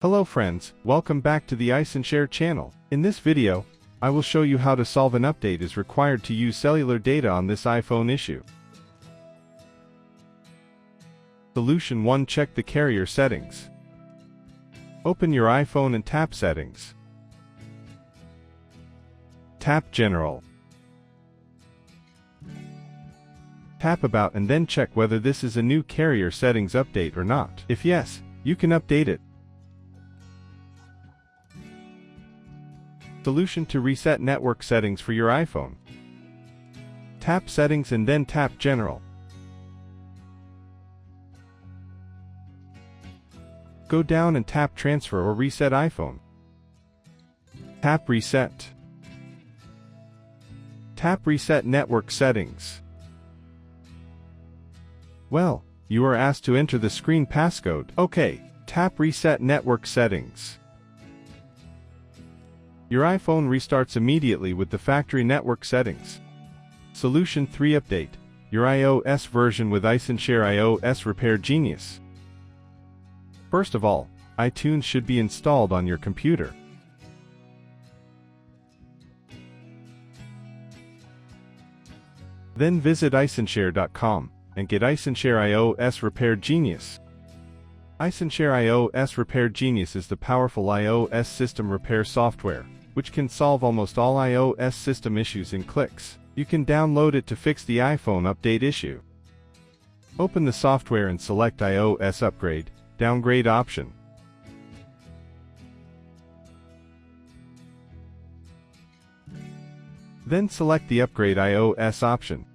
Hello friends, welcome back to the iSenShare channel. In this video, I will show you how to solve an update is required to use cellular data on this iPhone issue. Solution 1. Check the carrier settings. Open your iPhone and tap Settings. Tap General. Tap About and then check whether this is a new carrier settings update or not. If yes, you can update it. Solution to reset network settings for your iPhone. Tap Settings and then tap General. Go down and tap Transfer or Reset iPhone. Tap Reset. Tap Reset Network Settings. Well, you are asked to enter the screen passcode. OK, tap Reset Network Settings. Your iPhone restarts immediately with the factory network settings. Solution 3. Update your iOS version with iSenShare iOS Repair Genius. First of all, iTunes should be installed on your computer. Then visit iSenShare.com and get iSenShare iOS Repair Genius. iSenShare iOS Repair Genius is the powerful iOS system repair software, which can solve almost all iOS system issues in clicks. You can download it to fix the iPhone update issue. Open the software and select iOS Upgrade, Downgrade option. Then select the Upgrade iOS option.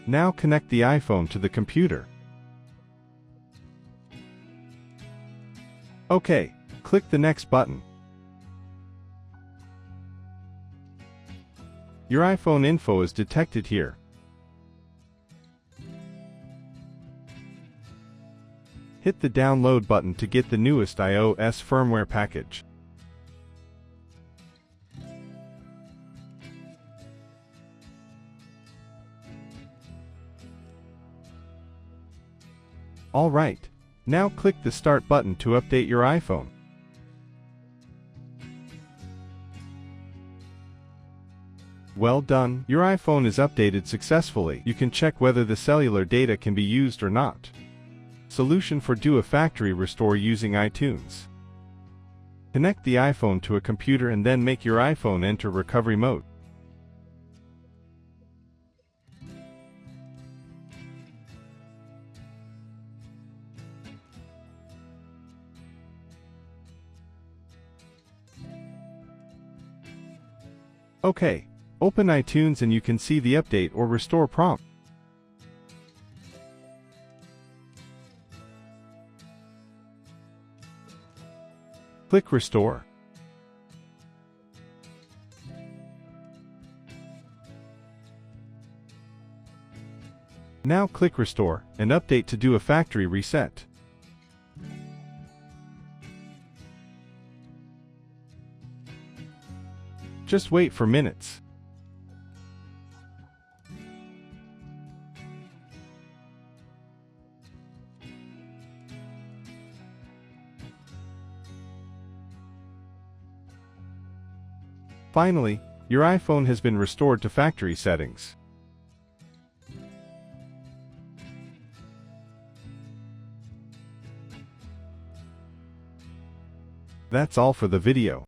Now connect the iPhone to the computer. OK, click the Next button. Your iPhone info is detected here. Hit the Download button to get the newest iOS firmware package. All right. Now click the Start button to update your iPhone. Well done, your iPhone is updated successfully. You can check whether the cellular data can be used or not. Solution 4. Do a factory restore using iTunes. Connect the iPhone to a computer and then make your iPhone enter recovery mode. OK, open iTunes and you can see the update or restore prompt. Click Restore. Now click Restore and Update to do a factory reset. Just wait for minutes. Finally, your iPhone has been restored to factory settings. That's all for the video.